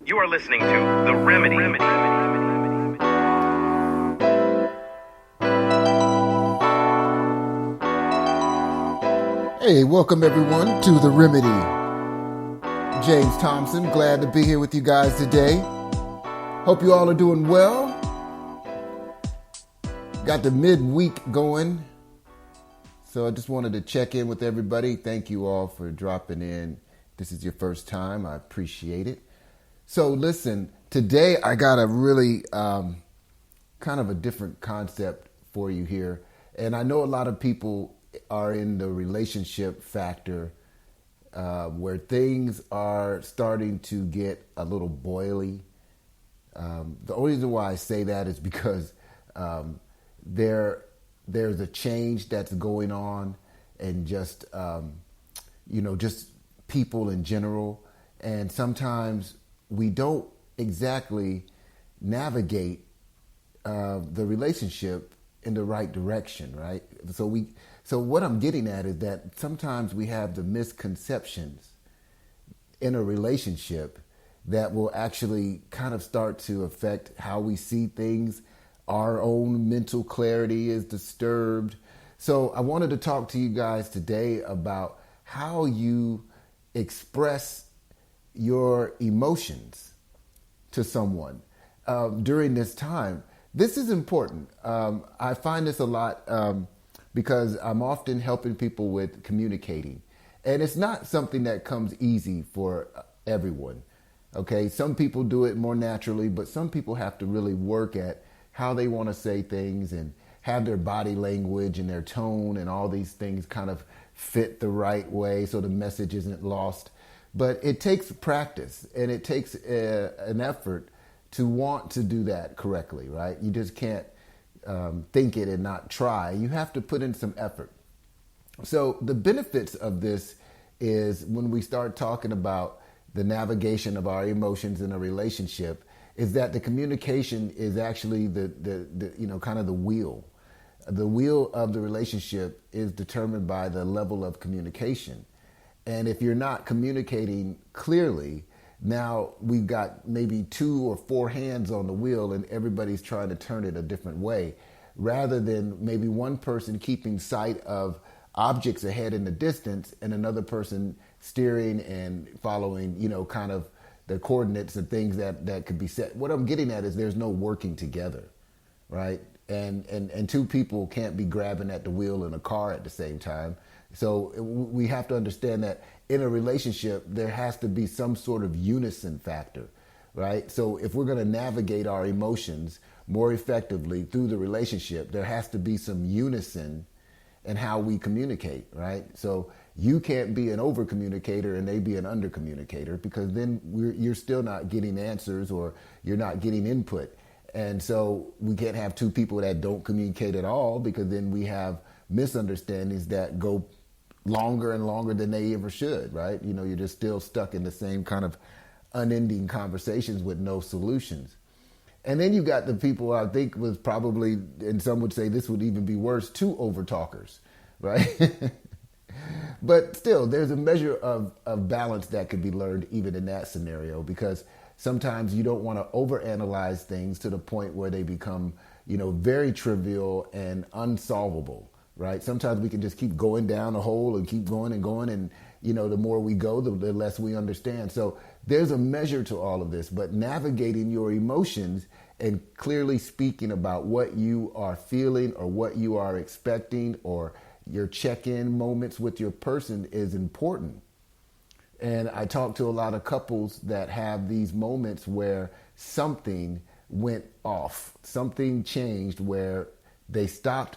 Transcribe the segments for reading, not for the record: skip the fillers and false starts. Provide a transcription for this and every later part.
You are listening to The Remedy. Hey, welcome everyone to The Remedy. James Thompson, glad to be here with you guys today. Hope you all are doing well. Got the midweek going. So I just wanted to check in with everybody. Thank you all for dropping in. This is your first time. I appreciate it. So listen, today I got a really kind of a different concept for you here. And I know a lot of people are in the relationship factor where things are starting to get a little boily. The only reason why I say that is because there's a change that's going on, and just just people in general, and sometimes we don't exactly navigate the relationship in the right direction, right? So what I'm getting at is that sometimes we have the misconceptions in a relationship that will actually kind of start to affect how we see things. Our own mental clarity is disturbed. So I wanted to talk to you guys today about how you express your emotions to someone during this time. This is important. I find this a lot because I'm often helping people with communicating. And it's not something that comes easy for everyone. Okay, some people do it more naturally, but some people have to really work at how they want to say things and have their body language and their tone and all these things kind of fit the right way so the message isn't lost. But it takes practice, and it takes an effort to want to do that correctly, right? You just can't think it and not try. You have to put in some effort. So the benefits of this is when we start talking about the navigation of our emotions in a relationship, is that the communication is actually the kind of the wheel. The wheel of the relationship is determined by the level of communication. And if you're not communicating clearly, now we've got maybe 2 or 4 hands on the wheel and everybody's trying to turn it a different way, rather than maybe one person keeping sight of objects ahead in the distance and another person steering and following, kind of the coordinates and things that could be set. What I'm getting at is there's no working together, right? And 2 people can't be grabbing at the wheel in a car at the same time. So we have to understand that in a relationship, there has to be some sort of unison factor, right? So if we're going to navigate our emotions more effectively through the relationship, there has to be some unison in how we communicate, right? So you can't be an over communicator and they be an under communicator, because then you're still not getting answers or you're not getting input. And so we can't have 2 people that don't communicate at all, because then we have misunderstandings that go longer and longer than they ever should, right? You're just still stuck in the same kind of unending conversations with no solutions. And then you got the people I think was probably, and some would say this would even be worse, 2 over talkers, right? But still, there's a measure of balance that could be learned even in that scenario, because sometimes you don't want to overanalyze things to the point where they become, very trivial and unsolvable, right? Sometimes we can just keep going down a hole and keep going and going. And, the more we go, the less we understand. So there's a measure to all of this, but navigating your emotions and clearly speaking about what you are feeling or what you are expecting, or your check-in moments with your person, is important. And I talk to a lot of couples that have these moments where something went off, something changed, where they stopped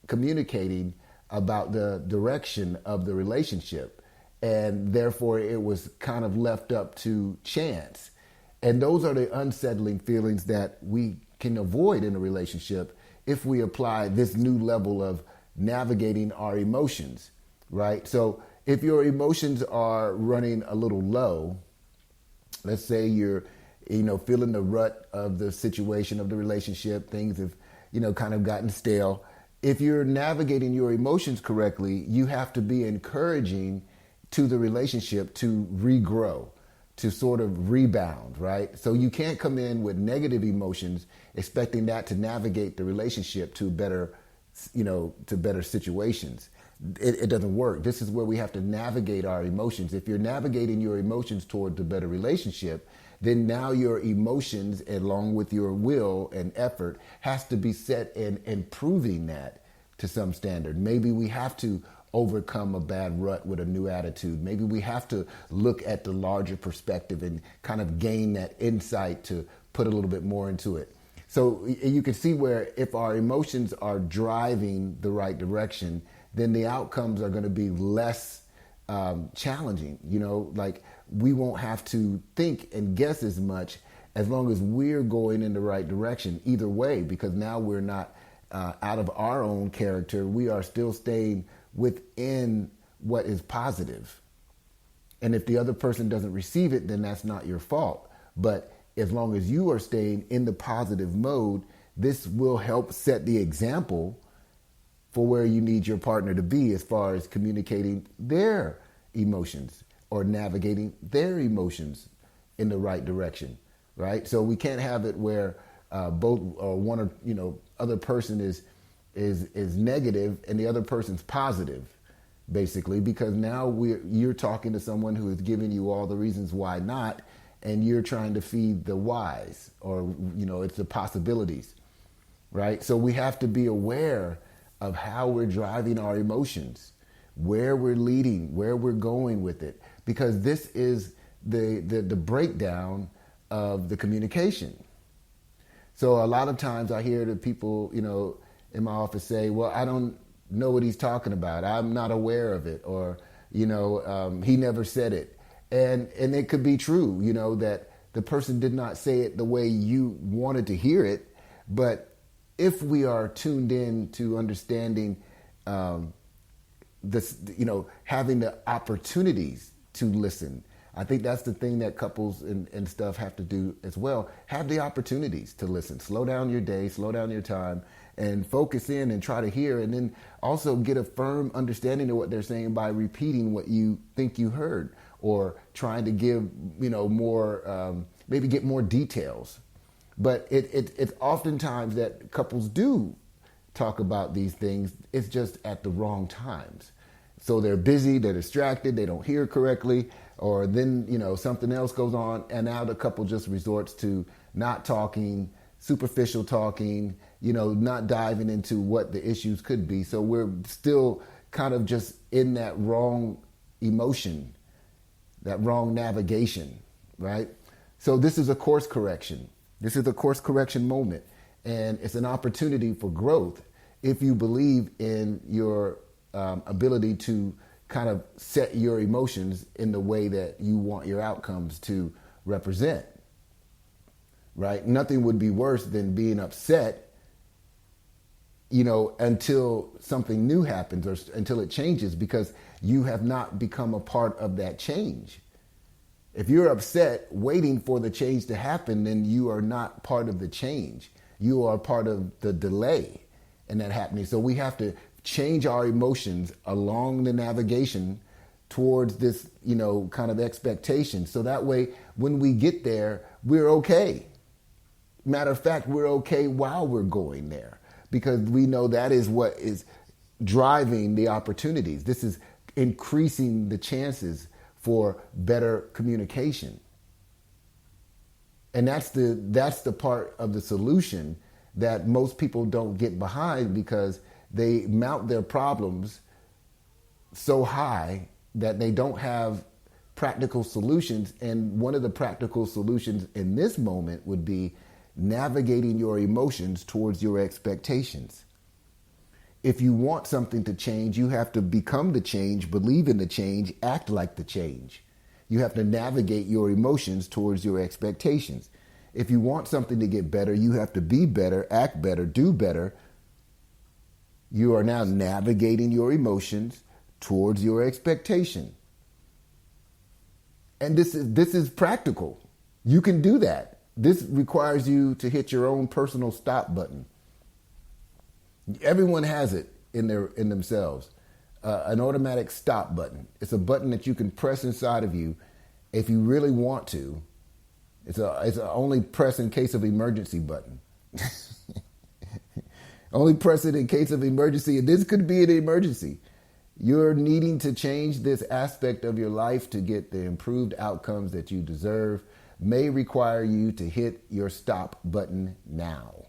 communicating about the direction of the relationship. And therefore it was kind of left up to chance. And those are the unsettling feelings that we can avoid in a relationship if we apply this new level of navigating our emotions, right? So if your emotions are running a little low, let's say you're, feeling the rut of the situation of the relationship, things have, kind of gotten stale. If you're navigating your emotions correctly, you have to be encouraging to the relationship to regrow, to sort of rebound, right? So you can't come in with negative emotions expecting that to navigate the relationship to better, to better situations. It doesn't work. This is where we have to navigate our emotions. If you're navigating your emotions towards a better relationship, then now your emotions, along with your will and effort, has to be set in improving that to some standard. Maybe we have to overcome a bad rut with a new attitude. Maybe we have to look at the larger perspective and kind of gain that insight to put a little bit more into it. So you can see where if our emotions are driving the right direction, then the outcomes are going to be less challenging. Like we won't have to think and guess as much as long as we're going in the right direction either way, because now we're not out of our own character. We are still staying within what is positive. And if the other person doesn't receive it, then that's not your fault. But as long as you are staying in the positive mode, this will help set the example for where you need your partner to be as far as communicating their emotions or navigating their emotions in the right direction, right? So we can't have it where both or one or other person is negative and the other person's positive, basically, because now you're talking to someone who is giving you all the reasons why not, and you're trying to feed the whys, or it's the possibilities, right? So we have to be aware of how we're driving our emotions, where we're leading, where we're going with it, because this is the breakdown of the communication. So a lot of times I hear the people, in my office say, well, I don't know what he's talking about. I'm not aware of it. Or, he never said it. And it could be true, that the person did not say it the way you wanted to hear it. But if we are tuned in to understanding this, having the opportunities to listen, I think that's the thing that couples and stuff have to do as well. Have the opportunities to listen. Slow down your day, slow down your time, and focus in and try to hear, and then also get a firm understanding of what they're saying by repeating what you think you heard, or trying to give, more, maybe get more details. But it's oftentimes that couples do talk about these things. It's just at the wrong times. So they're busy, they're distracted, they don't hear correctly, or then, something else goes on, and now the couple just resorts to not talking, superficial talking, not diving into what the issues could be. So we're still kind of just in that wrong emotion, that wrong navigation, right? So this is a course correction. This is a course correction moment, and it's an opportunity for growth if you believe in your ability to kind of set your emotions in the way that you want your outcomes to represent, right? Nothing would be worse than being upset, until something new happens or until it changes, because you have not become a part of that change. If you're upset waiting for the change to happen, then you are not part of the change. You are part of the delay in that happening. So we have to change our emotions along the navigation towards this, kind of expectation. So that way, when we get there, we're okay. Matter of fact, we're okay while we're going there, because we know that is what is driving the opportunities. This is increasing the chances for better communication. And that's the part of the solution that most people don't get behind, because they mount their problems so high that they don't have practical solutions. And one of the practical solutions in this moment would be navigating your emotions towards your expectations. If you want something to change, you have to become the change, believe in the change, act like the change. You have to navigate your emotions towards your expectations. If you want something to get better, you have to be better, act better, do better. You are now navigating your emotions towards your expectation. And this is practical. You can do that. This requires you to hit your own personal stop button. Everyone has it in themselves, an automatic stop button. It's a button that you can press inside of you, if you really want to, it's a only press in case of emergency button. Only press it in case of emergency. And this could be an emergency. You're needing to change this aspect of your life to get the improved outcomes that you deserve. May require you to hit your stop button now.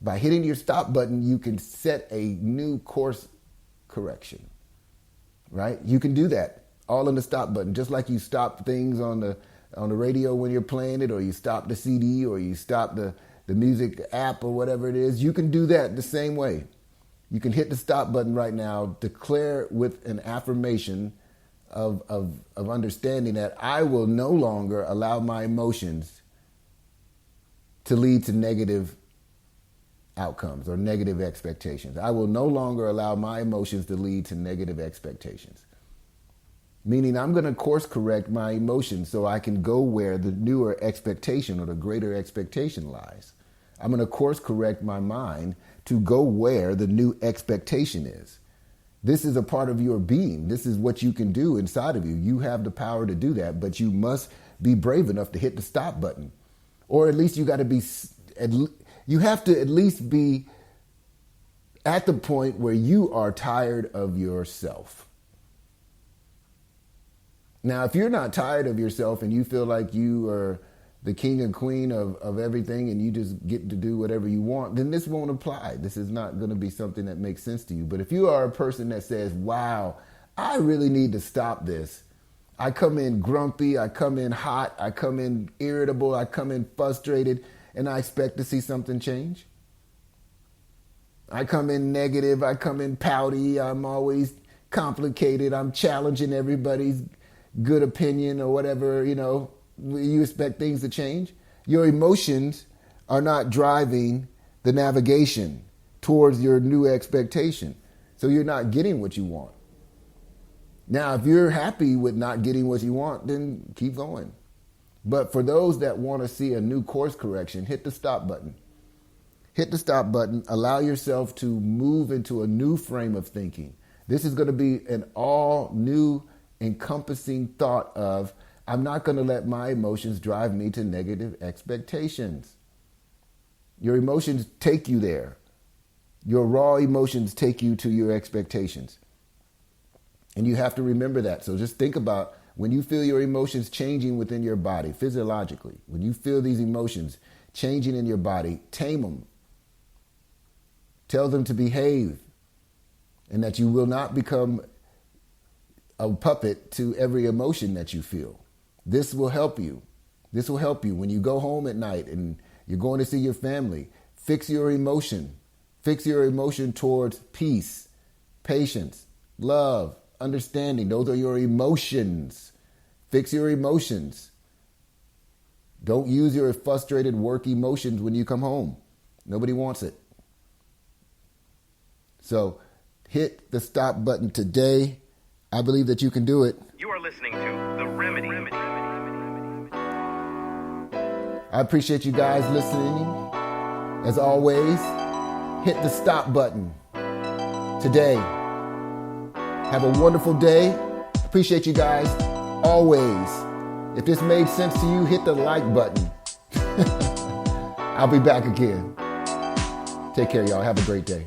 By hitting your stop button, you can set a new course correction, right? You can do that all in the stop button, just like you stop things on the radio when you're playing it, or you stop the CD, or you stop the music app, or whatever it is. You can do that the same way. You can hit the stop button right now, declare with an affirmation of understanding that I will no longer allow my emotions to lead to negative outcomes or negative expectations. I will no longer allow my emotions to lead to negative expectations. Meaning I'm going to course correct my emotions so I can go where the newer expectation or the greater expectation lies. I'm going to course correct my mind to go where the new expectation is. This is a part of your being. This is what you can do inside of you. You have the power to do that, but you must be brave enough to hit the stop button. Or at least you got to be, you have to at least be at the point where you are tired of yourself. Now, if you're not tired of yourself and you feel like you are the king and queen of everything and you just get to do whatever you want, then this won't apply. This is not going to be something that makes sense to you. But if you are a person that says, wow, I really need to stop this. I come in grumpy, I come in hot, I come in irritable, I come in frustrated, and I expect to see something change. I come in negative, I come in pouty, I'm always complicated, I'm challenging everybody's good opinion or whatever, you expect things to change. Your emotions are not driving the navigation towards your new expectation. So you're not getting what you want. Now, if you're happy with not getting what you want, then keep going. But for those that want to see a new course correction, hit the stop button. Hit the stop button. Allow yourself to move into a new frame of thinking. This is going to be an all new encompassing thought of, I'm not going to let my emotions drive me to negative expectations. Your emotions take you there. Your raw emotions take you to your expectations. And you have to remember that. So just think about when you feel your emotions changing within your body, physiologically, when you feel these emotions changing in your body, tame them. Tell them to behave and that you will not become a puppet to every emotion that you feel. This will help you. This will help you when you go home at night and you're going to see your family. Fix your emotion. Fix your emotion towards peace, patience, love, understanding. Those are your emotions. Fix your emotions. Don't use your frustrated work emotions when you come home. Nobody wants it. So hit the stop button today. I believe that you can do it. You are listening to The Remedy. I appreciate you guys listening. As always, hit the stop button today. Have a wonderful day. Appreciate you guys always. If this made sense to you, hit the like button. I'll be back again. Take care, y'all. Have a great day.